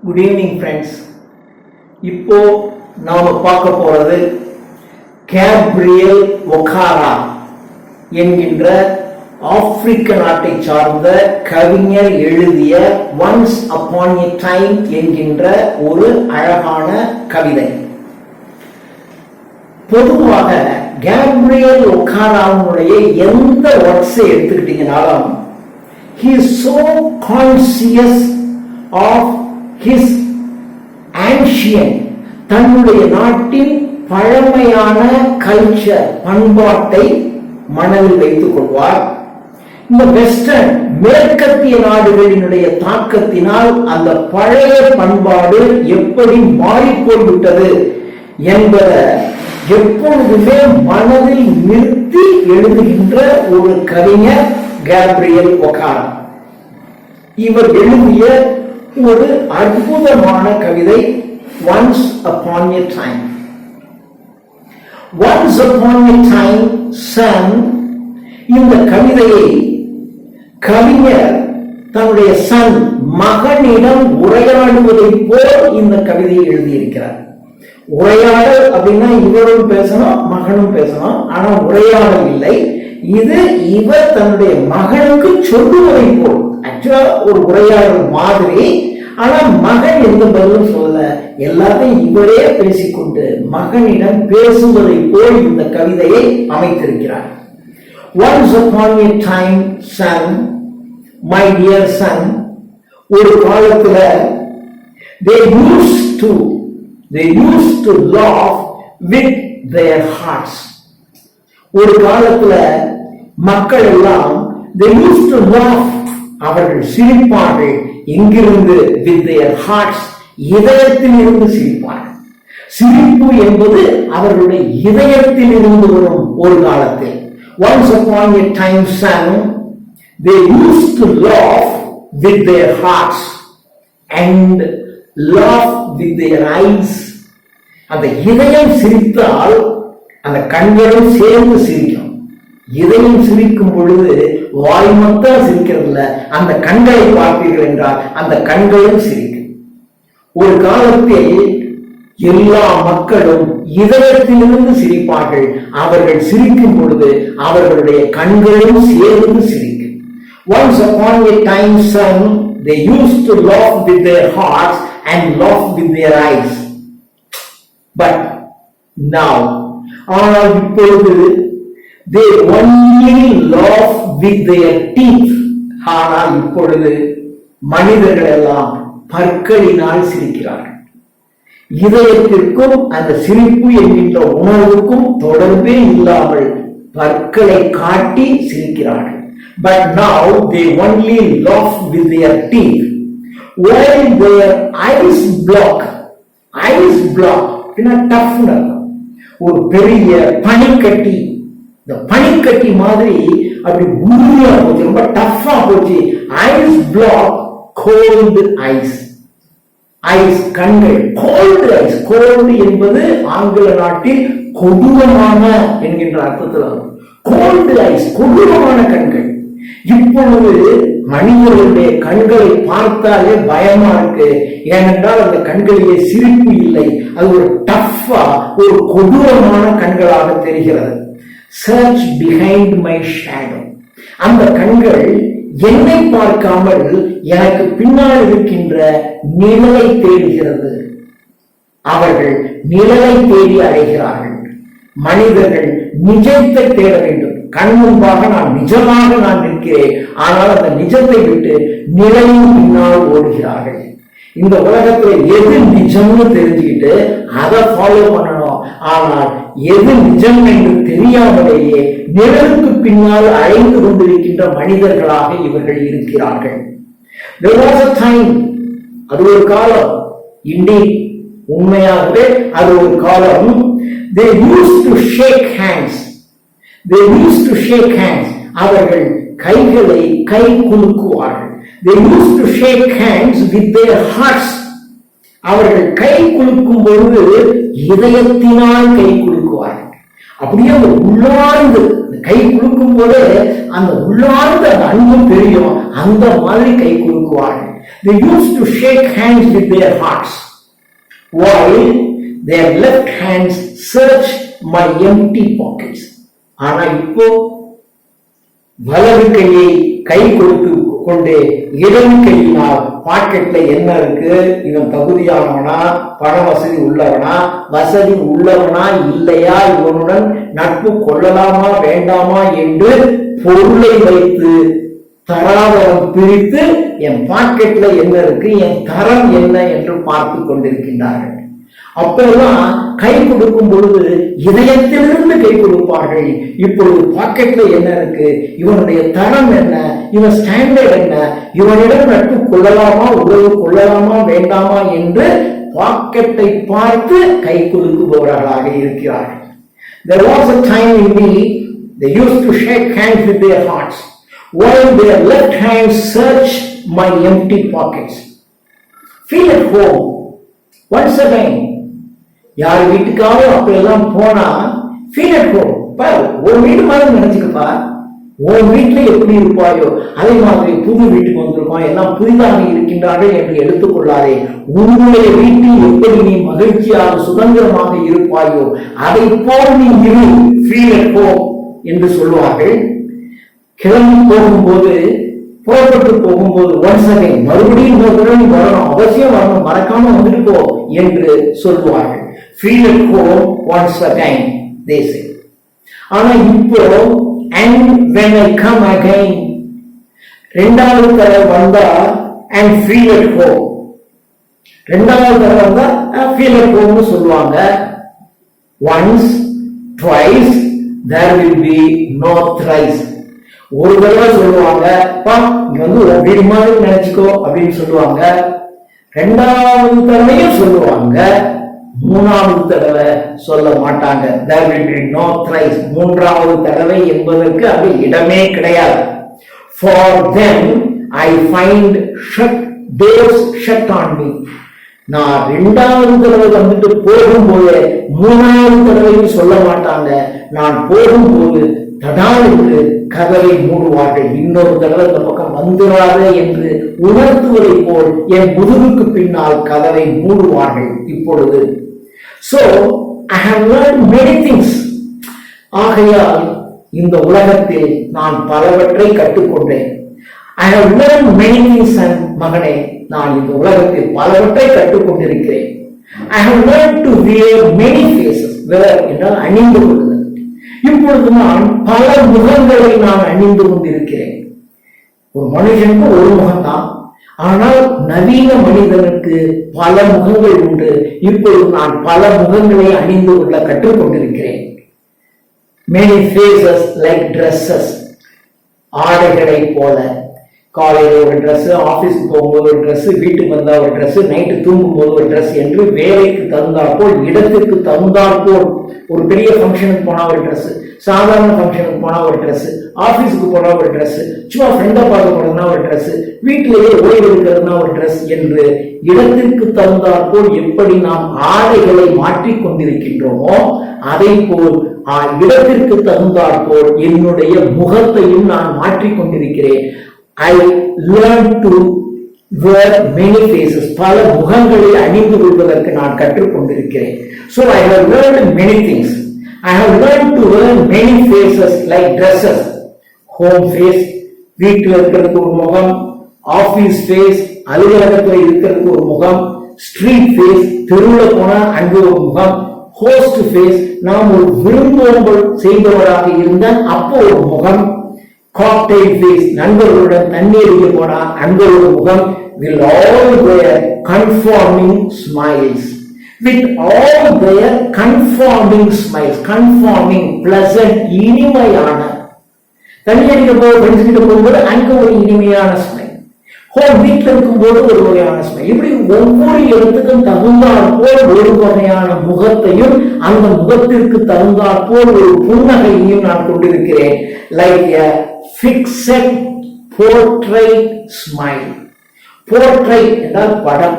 Good evening friends. இப்போ நாம பார்க்க போறது கேப்ரியல் ஒகாரா என்கின்ற ஆப்பிரிக்க நாட்டை சார்ந்த கவிஞர் எழுதிய ஒன்ஸ் அப்பான் எ டைம் என்கின்ற ஒரு அழகான கவிதை. பொதுவாக கேப்ரியல் ஒகாராவுடைய எந்த ஒர்க்ஸை எடுத்துக்கிட்டீங்கனாலும் he is so conscious of his ancient, தன்னுடைய நாட்டின் பழமையான கல்ச்சர், பண்பாட்டை மனதில் வைத்துக் கொள்வார். இந்த வெஸ்டர்ன் மேற்கத்திய நாடுகளினுடைய தாக்கத்தினால் அந்த பழைய பண்பாடு எப்படி மாறிப்போய்விட்டது என்பதை எப்பொழுதுமே மனதில் நிறுத்தி எழுதுகின்ற ஒரு கவிஞர் கேப்ரியல் ஒகாரா. இவர் எழுதிய ஒரு அற்புதமான கவிதை once upon a time. Once upon a time son. இந்த கவிதையை கவிஞர் தன்னுடைய சன் மகனிடம் உரையாடுவதை போல் இந்த கவிதையை எழுதியிருக்கிறார். உரையாடல் அப்படின்னா இவரும் பேசணும் மகனும் பேசணும், ஆனா உரையாடல் இல்லை. இது இவர் தன்னுடைய மகனுக்கு சொல்லுவதை போல், ஆக்சுவலா ஒரு உரையாடல் மாதிரி. ஆனா மகன் எந்த பதிலும் சொல்ல, எல்லாத்தையும் இவரே பேசிக்கொண்டு மகனிடம் பேசுவதை போல் இந்த கவிதையை அமைத்திருக்கிறார். Once upon a time, son, my dear son, ஒரு காலத்துல they used to laugh with their hearts. ஒரு காலத்துல மக்கள் எல்லாம் they used to laugh, அவர்கள் சிரிப்பார்கள். எங்கிருந்து? with their hearts, இதயத்தில் இருந்து சிரிப்பார்கள். சிரிப்பு என்பது அவர்களுடைய இதயத்தில் இருந்து வரும். ஒரு காலத்தில் once upon a time, son, they used to laugh with their hearts and laugh with their eyes. அந்த இதயம் சிரித்தால் அந்த கண்களும் சேர்ந்து சிரிக்கும். இதயம் சிரிக்கும் பொழுது வாய் மட்டும் சிரிக்கிறதுல, அந்த கண்களை பார்த்தீர்கள் என்றால் அந்த கண்களும் சிரிக்கும். ஒரு காலத்தில் எல்லா மக்களும் இதயத்திலிருந்து சிரிப்பார்கள். அவர்கள் சிரிக்கும் பொழுது அவர்களுடைய கண்களும் சேர்ந்து சிரிக்கும். Once upon a time, son, they used to laugh with their hearts and laugh with their eyes. But now, ஆனால் இப்பொழுது they only laugh with their teeth. ஆனால் இப்பொழுது மனிதர்கள் எல்லாம் பற்களினால் சிரிக்கிறார்கள். இதயத்திற்கும் அந்த சிரிப்பு என்கின்ற உணர்வுக்கும் தொடர்பே இல்லாமல் பற்களை காட்டி சிரிக்கிறார்கள். But now they only laugh with their teeth while their eyes block. Eyes block toughness, ஒரு பெரிய பனிக்கட்டி. இந்த பனிக்கட்டி மாதிரி அப்படி உறுதியா போச்சு, ரொம்ப டஃபா போச்சு. Eyes black, cold eyes. Eyes கண்கள், கோல்டு ஐஸ். கோல்டு என்பது ஆங்கில நாட்டில் கொடூரமான என்கின்ற அர்த்தத்தில் வரும். கோல்டு ஐஸ், கொடூரமான கண்கள். இப்பொழுது மனிதர்களுடைய கண்களை பார்த்தாலே பயமா இருக்கு. ஏனென்றால் அந்த கண்களிலே சிரிப்பு இல்லை. அது ஒரு டஃபா, ஒரு கொடூரமான கண்களாக தெரிகிறது. Search behind my shadow. அந்த கண்கள் என்னை பார்க்காமல் எனக்கு பின்னால் இருக்கின்ற நிழலை தேடுகிறது. அவர்கள் நிழலை தேடி அடைகிறார்கள். மனிதர்கள் நிஜத்தை தேட வேண்டும். கண் முன்பாக நிஜமாக நான் நிற்கிறேன், ஆனால் அந்த நிஜத்தை விட்டு நிழலின் பின்னால் ஓடுகிறார்கள். இந்த உலகத்துல எது நிஜம்னு தெரிஞ்சுக்கிட்டு அதை ஃபாலோ பண்ணணும். ஆனால் எது நிஜம் என்று தெரியாமலேயே நிழலுக்கு பின்னால் அழைந்து கொண்டிருக்கின்ற மனிதர்களாக இவர்கள் இருக்கிறார்கள். There was a time, அது ஒரு காலம். Indeed, உண்மையாகவே அது ஒரு காலம். They used to shake hands. They used to shake hands. அவர்கள் கைகளை கை குலுக்குவார்கள். They used to shake hands with their hearts. அவர்கள் கை குலுக்கும் பொழுது இதயத்தினால் கை குலுக்குவார்கள். அப்படியே உள்ளார்ந்து கை குலுக்கும் போது அந்த உள்ளார்ந்த அன்பு தெரியும். அந்த மாதிரி கை குலுக்குவார்கள். They used to shake hands with their hearts, while their left hands search my empty pockets. ஆனா இப்போ வலது கையை கை கொடுத்து கொண்டு இடது கையினால் பாக்கெட்ல என்ன இருக்கு, இவன் தகுதியானவனா, பண வசதி உள்ளவனா, வசதி உள்ளவனா இல்லையா, இவனுடன் நட்பு கொள்ளலாமா வேண்டாமா என்று பொருளை வைத்து தராதவன் பிரித்து என் பாக்கெட்ல என்ன இருக்கு, என் தரம் என்ன என்று பார்த்து கொண்டிருக்கின்றார்கள். அப்பெல்லாம் கை கொடுக்கும் பொழுது இதயத்திலிருந்து கை கொடுப்பார்கள். இப்பொழுது பாக்கெட்ல என்ன இருக்கு, இவனுடைய தரம் என்ன, இவன் ஸ்டாண்டர்ட் என்ன, இவனிடம் நட்பு கொள்ளலாமா உறவு கொள்ளலாமா வேண்டாமா என்று பாக்கெட்டை பார்த்து கை கொடுக்குபவர்களாக இருக்கிறார்கள். There was a time in me they used to shake hands with their hearts, while their left hands search my empty pockets. Feel at home once again. யார் வீட்டுக்காவது அப்படியெல்லாம் போனா ஃபீல் அட் ஹோம், ஒரு வீடு மாதிரி நினைச்சுக்கப்பா, உன் வீட்டுல எப்படி இருப்பாயோ அதே மாதிரி புது வீட்டுக்கு வந்திருக்கோம், எல்லாம் புதிதாக இருக்கின்றார்கள் என்று எடுத்துக்கொள்ளாதே. உன்னுடைய வீட்டில் எப்படி நீ மகிழ்ச்சியாக சுதந்திரமாக இருப்பாயோ அதை போல் நீ இரு, ஃபீல் அட் ஹோம் என்று சொல்லுவார்கள். கிளம்பி போகும்போது, புறப்பட்டு போகும்போது ஒன்ஸ் அகைன், மறுபடியும் வரணும், அவசியம் வரணும், மறக்காம வந்துட்டு போ என்று சொல்லுவார்கள். Feel at home once again, they say. ஆனா இப்போ and when I come again, ரெண்டாவது தடவை வந்தா and feel at home, ரெண்டாவது தடவை வந்தா feel at home சொல்லுவாங்க. Once, twice, there will be no thrice. ஒரு தடவை சொல்லுவாங்க, இங்க ஒரு வீடு மாதிரி நினைச்சுக்கோ அப்படின்னு சொல்லுவாங்க. ரெண்டாவது தடவையும் சொல்லுவாங்க, மூணாவது தடவை சொல்ல மாட்டாங்க. There will be no thrice. மூன்றாவது தடவை என்பதற்கு அது இடமே கிடையாது. For them I find doors shut on me. நான் ரெண்டாவது தடவை வந்துட்டு போகும்போது மூணாவது தடவையும் சொல்ல மாட்டாங்க. நான் போகும்போது தடாலுக்கு கதவை மூடுவார்கள். இன்னொரு தடவை இந்த பக்கம் வந்துடாத என்று உணர்த்துவதை போல் என் முதுகுக்கு பின்னால் கதவை மூடுவார்கள். இப்பொழுது so I have learned many things. ஆகையால் இந்த உலகத்தில் நான் பலவற்றை கற்றுக்கொண்டேன். I have learned many things and மகனே, நான் இந்த உலகத்தில் பலவற்றை கற்றுக்கொண்டிருக்கிறேன். I have learned to wear many faces. wear என்றால் அணிந்து கொள்ளுதல். இப்பொழுது நான் பல முகங்களை நான் அணிந்து கொண்டிருக்கிறேன். ஒரு மனுஷனுக்கு ஒரு முகம்தான், ஆனால் நவீன மனிதனுக்கு பல முகங்கள் உண்டு. இப்பொழுது நான் பல முகங்களை அணிந்து கொள்ள கற்றுக்கொண்டிருக்கிறேன். many faces like dresses, ஆடைகளை போல. காலையில் ஒரு ட்ரெஸ், ஆபீஸ்க்கு போகும்போது ஒரு ட்ரெஸ், வீட்டுக்கு வந்தா ஒரு ட்ரெஸ், நைட்டு தூங்கும் போது ஒரு ட்ரெஸ் என்று வேலைக்கு தகுந்தாற்போல், இடத்திற்கு தகுந்தாற்போல், ஒரு பெரிய ஃபங்க்ஷனுக்கு போனா ஒரு ட்ரெஸ், சாதாரண ஃபங்க்ஷனுக்கு போனா ஒரு ட்ரெஸ், ஆபீஸுக்கு போனா ஒரு ட்ரெஸ், சும்மா ஃப்ரெண்டை பார்க்க போறதுனா ஒரு ட்ரெஸ், வீட்டிலேயே ஓய்வு எடுக்கிறதுனா ஒரு ட்ரெஸ் என்று இடத்திற்கு தகுந்தாற்போல் எப்படி நாம் ஆடைகளை மாற்றிக் கொண்டிருக்கின்றோமோ அதை போல் இடத்திற்கு தகுந்தாற்போல் என்னுடைய முகத்தையும் நான் மாற்றிக் கொண்டிருக்கிறேன். I learned to wear many faces. பல முகங்களை அணிந்து கொள்வதற்கு நான் கற்றுக்கொண்டிருக்கிறேன். So I have learned many things. I have learned to wear many faces like dresses. Home face, வீட்டில் இருக்கிறதுக்கு ஒரு முகம், ஆபீஸ் ஃபேஸ், அலுவலகத்தில் இருக்கிறதுக்கு ஒரு முகம், ஸ்ட்ரீட் ஃபேஸ், தெருவில் போனா அங்கு ஒரு முகம், ஹோஸ்ட் ஃபேஸ், நாம் ஒரு விருந்தோம்பல் செய்பவராக இருந்தால் அப்போ ஒரு முகம், காக்டெயில் ஃபேஸ், நண்பர்களுடன் தண்ணீருக்கு போனா அங்க ஒரு முகம், will all their conforming smiles, with all their conforming smiles, conforming, pleasant, இனிமையான. தண்ணீருக்கு போய் ஃப்ரெண்ட்ஸ் கிட்ட போகும்போது அங்க ஒரு இனிமையான ஸ்மைல், ஹோம் வீட்டில் இருக்கும்போது ஒரு வகையான ஸ்மைல். இப்படி ஒவ்வொரு இடத்துக்கும் தகுந்தாற்போல் ஒரு வகையான முகத்தையும் அந்த முகத்திற்கு தகுந்தாற்போல் ஒரு புன்னகையையும் நான் கொண்டிருக்கிறேன். Like a fixed portrait smile. portrait என்றால் படம்.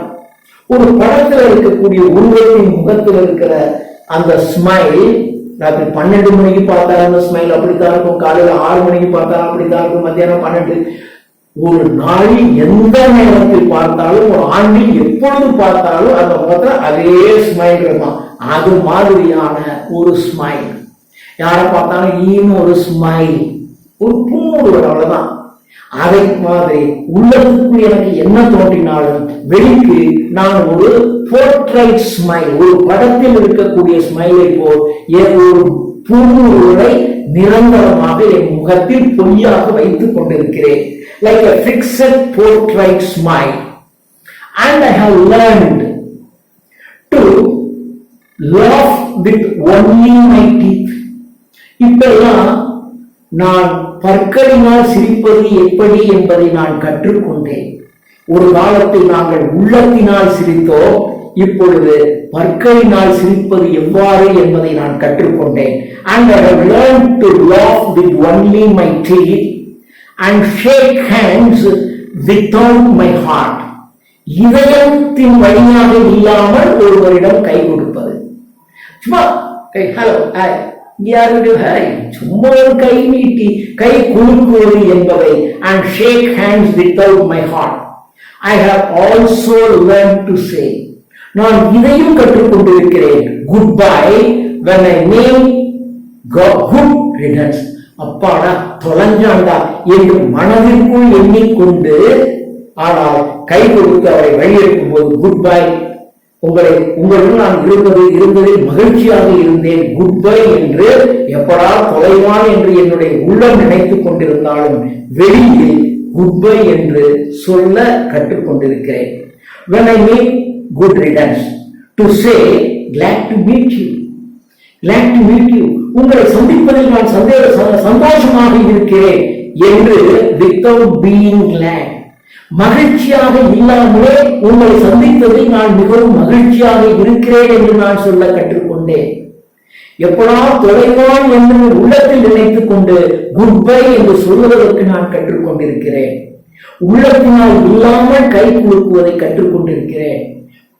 ஒரு படத்தில் இருக்கக்கூடிய உருவத்தின் முகத்தில் இருக்கிற அந்த ஸ்மைல், ராத்திரி 12 மணிக்கு பார்த்தா அந்த ஸ்மைல் அப்படித்தான் இருக்கும், காலையில் 6 மணிக்கு பார்த்தா அப்படித்தான் இருக்கும், மத்தியானம் 12, ஒரு நாளில் எந்த நேரத்தில் பார்த்தாலும், ஒரு ஆண்டில் எப்பொழுது பார்த்தாலும் அந்த முகத்துல அதே ஸ்மைல் இருக்கும். அது மாதிரியான ஒரு ஸ்மைல். யாரை பார்த்தாலும் ஈன்னு ஒரு ஸ்மைல், ஒரு புன்முறுவல், அவ்வளவுதான். அதை மாதிரி உள்ளத்துக்கு எனக்கு என்ன தோன்றினாலும் வெளிக்கு நான் ஒரு போர்ட்ரைட் ஸ்மைல், ஒரு படத்தில் இருக்கக்கூடிய ஸ்மைலை போல் ஒரு புன்முறுவலை நிரந்தரமாக என் முகத்தில் பொய்யாக வைத்துக் கொண்டிருக்கிறேன். Like a fixed portrait smile. And I have learned to laugh with only my teeth. இப்பெல்லாம் நான் பற்களினால் சிரிப்பது எப்படி என்பதை நான் கற்றுக்கொண்டேன். ஒரு காலத்தில் நாங்கள் உள்ளத்தினால் சிரித்தோம், இப்பொழுது பற்களினால் சிரிப்பது எவ்வாறு என்பதை நான் கற்றுக்கொண்டேன். And I have learned to laugh with only my teeth and shake hands without my heart. இதயத்தின் வழியாக இல்லாமல் ஒருவரிடம் கை கொடுப்பது. சும்மா ஹலோ ஹாய், ஹாய், சும்மா ஒரு கை நீட்டி கை குலுக்குவது என்பதை and shake hands without my heart. I have also learned to say, நான் இதையும் கற்றுக்கொண்டிருக்கிறேன், goodbye when I mean good riddance. அப்பாடா தொலைஞ்சாண்டா என்று மனதிற்குள் எண்ணிக்கொண்டு, ஆனால் கை கொடுத்து அவரை வழியெடுக்கும் போது குட் பை, உங்களுடன் நான் இருந்ததில் மகிழ்ச்சியாக இருந்தேன், குட் பை என்று எப்படா தொலைவான் என்று என்னுடைய உள்ளம் நினைத்துக் கொண்டிருந்தாலும் வெளியில் குட் பை என்று சொல்ல கற்றுக்கொண்டிருக்கிறேன். When I meet good riddance, to say glad to meet you, glad to meet you, உங்களை சந்திப்பதில் நான் சந்தோஷமாக இருக்கிறேன் என்று without being glad, மகிழ்ச்சியாக இல்லாமலே உங்களை சந்தித்ததில் நான் மிகவும் மகிழ்ச்சியாக இருக்கிறேன் என்று நான் சொல்ல கற்றுக்கொண்டேன். எப்படா தொலைவான் என்று உள்ளத்தில் நினைத்துக் கொண்டு குட் பை என்று சொல்வதற்கு நான் கற்றுக்கொண்டிருக்கிறேன். உள்ளத்தினால் இல்லாமல் கை குலுக்குவதை கற்றுக்கொண்டிருக்கிறேன்.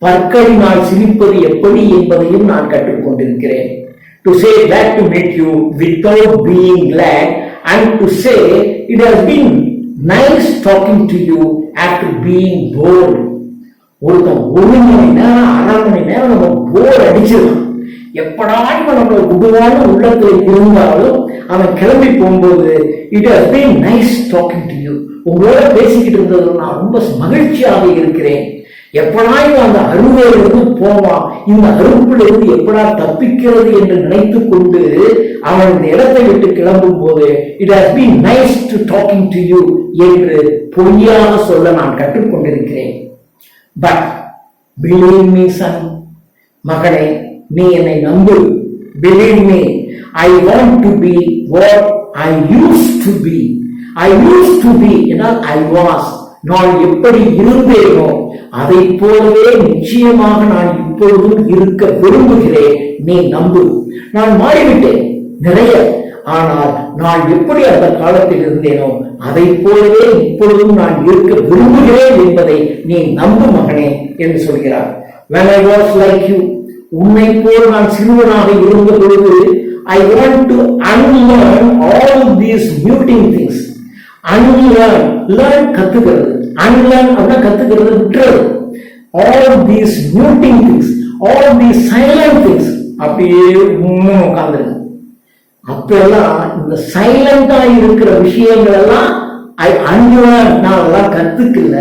பற்களினால் சிரிப்பது எப்படி என்பதையும் நான் கற்றுக்கொண்டிருக்கிறேன். To say glad to meet you without being glad, and to say it has been nice talking to you after being bored. ஒருத்தன் 1 மணி நேரம் 1/2 மணி நேரம் நம்ம போர் அடிச்சிருக்கான், எப்படா இவன் நம்மள குடுவான உள்ளத்துல இருந்தாலும் அவன் கிளம்பி போகும்போது it has been nice talking to you, உங்களோட பேசிக்கிட்டு இருந்தது நான் ரொம்ப மகிழ்ச்சியாக இருக்கிறேன், எப்படா இவன் அந்த அருவிலிருந்து போவான், இந்த அருப்பிலிருந்து எப்படா தப்பிக்கிறது என்று நினைத்துக் கொண்டு அவன் இந்த இடத்தை விட்டு கிளம்பும் போது it has been nice to talking to you என்று பொய்யாக சொல்ல நான் கற்றுக்கொண்டிருக்கிறேன். பட் believe me son, மகனே நீ என்னை நம்பு, believe me, I want to be what I used to be. I used to be என்றால் I was, நான் எப்படி இருந்தேனோ அதை போலவே நிச்சயமாக நான் இப்பொழுதும் இருக்க விரும்புகிறேன், நீ நம்பு. நான் மாறிவிட்டேன் நிறைய, ஆனால் நான் எப்படி அந்த காலத்தில் இருந்தேனோ அதை போலவே இப்பொழுதும் நான் இருக்க விரும்புகிறேன் என்பதை நீ நம்பு மகனே என்று சொல்கிறார். When I was like you, உன்னை போல் நான் சிறுவனாக இருந்த பொழுது I want to unlearn all these muting things. Unlearn, learn கத்துக்கிறது, unlearn அப்படின்னா கத்துக்கிறது விட்டுறது. All these muting things, all these silent things, அப்படியே உட்கார்ந்துருக்கு. அப்பெல்லாம் இந்த சைலண்டா இருக்கிற விஷயங்கள் எல்லாம் ஐ unlearn, நான் அதெல்லாம் கத்துக்கல.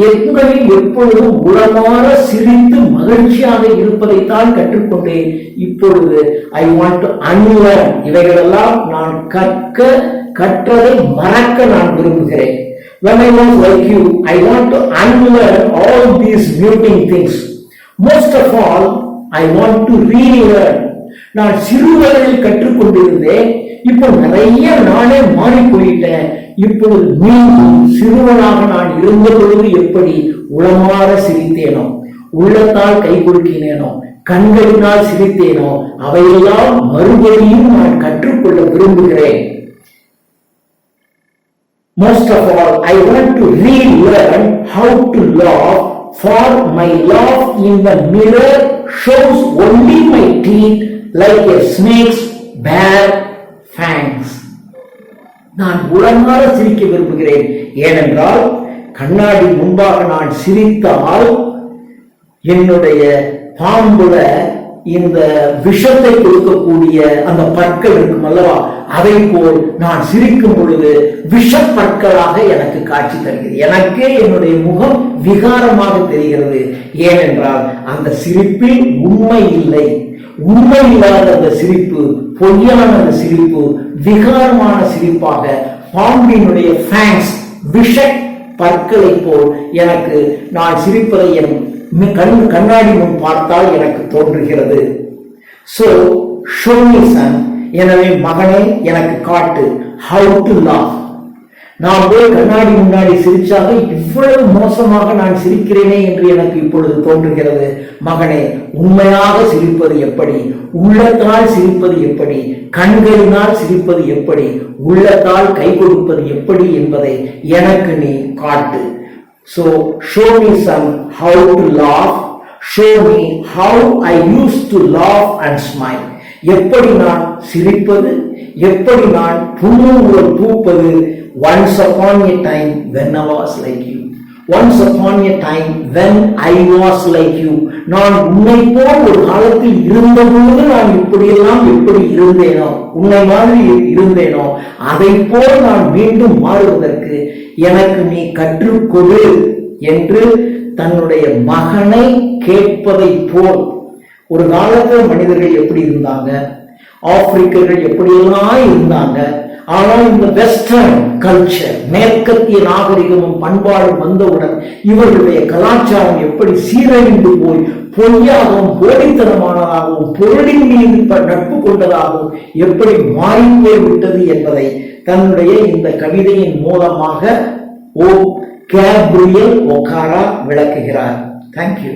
எங்களில் எப்பொழுதும் உளமாற சிரித்து மகிழ்ச்சியாக இருப்பதைத்தான் கற்றுக்கொண்டேன். இப்பொழுது ஐ வாண்ட் டு அன்லர்ன், இவைகளெல்லாம் நான் கற்றதை மறக்க நான் விரும்புகிறேன். When I was like you, I want to unlearn all these muting things. Most of all, I want to relearn. நான் சிறுவயதில் கற்றுக்கொண்டிருந்தேன், இப்போ நிறைய நானே மாறி போயிட்டேன். இப்பொழுது மீண்டும் சிறுவனாக நான் இருந்த பொழுது எப்படி உளமாற சிரித்தேனோ, உள்ளத்தால் கை கொடுக்கினேனோ, கண்களினால் சிரித்தேனோ, அவையெல்லாம் மறுபடியும் நான் கற்றுக்கொள்ள விரும்புகிறேன். Most of all, I want to relearn how to laugh, for my laugh in the mirror shows only my teeth like a snake's bare fangs. நான் உளமாற சிரிக்க விரும்புகிறேன். ஏனென்றால் கண்ணாடி முன்பாக நான் சிரித்தால் என்னுடைய பாம்புல இந்த விஷத்தை கொடுக்கக்கூடிய அந்த பற்கள் இருக்கும் அல்லவா, அதை போல் நான் சிரிக்கும் பொழுது விஷப்பற்களாக எனக்கு காட்சி தருகிறது. எனக்கே என்னுடைய முகம் விகாரமாக தெரிகிறது. ஏனென்றால் அந்த சிரிப்பில் உண்மை இல்லை. உண்மை இல்லாத அந்த சிரிப்பு, பொய்யான அந்த சிரிப்பு, விகாரமான சிரிப்பாக பாம்பினுடைய ஃபேங்ஸ் விஷ பற்களை போல் எனக்கு நான் சிரிப்பதை என் கண்ணாடி முன் பார்த்தால் எனக்கு தோன்றுகிறது. So show me son, எனவே மகனே எனக்கு காட்டு, how to laugh. நான் போய் கண்ணாடி முன்னாடி சிரிச்சாக இவ்வளவு மோசமாக நான் சிரிக்கிறேனே என்று எனக்கு இப்பொழுது தோன்றுகிறது. மகனே, உண்மையாக சிரிப்பது எப்படி, உள்ளத்தால் சிரிப்பது எப்படி, கண்களினால் சிரிப்பது எப்படி, உள்ளத்தால் கை கொடுப்பது எப்படி என்பதை எனக்கு நீ காட்டு. So show me son how to laugh, show me how I used to laugh and smile. எப்படி நான் சிரிப்பது, எப்படி நான் புன்முறுவல் பூப்பது. Once upon a time when I was like you, once upon a time when I was like you. நான் உன்னை போல் ஒரு காலத்தில் இருந்தபோது நான் இப்படியெல்லாம் எப்படி இருந்தேனோ, உன்னை மாதிரி இருந்தேனோ, அதை போல் நான் மீண்டும் மாறுவதற்கு எனக்கு நீ கற்றுக்கொடு என்று தன்னுடைய மகனை கேட்பதை போல். ஒரு காலத்தில் மனிதர்கள் எப்படி இருந்தாங்க, ஆப்பிரிக்கர்கள் எப்படியெல்லாம் இருந்தாங்க. ஆனால் இந்த வெஸ்டர்ன் கல்ச்சர், மேற்கத்திய நாகரிகமும் பண்பாடும் வந்தவுடன் இவர்களுடைய கலாச்சாரம் எப்படி சீரழிந்து போய் பொய்யாகவும் போலித்தனமானதாகவும் பொருளின் மீது நட்பு கொண்டதாகவும் எப்படி மாறிப்போய் விட்டது என்பதை தன்னுடைய இந்த கவிதையின் மூலமாக ஓ கேப்ரியல் ஒகாரா விளக்குகிறார். தேங்க்யூ.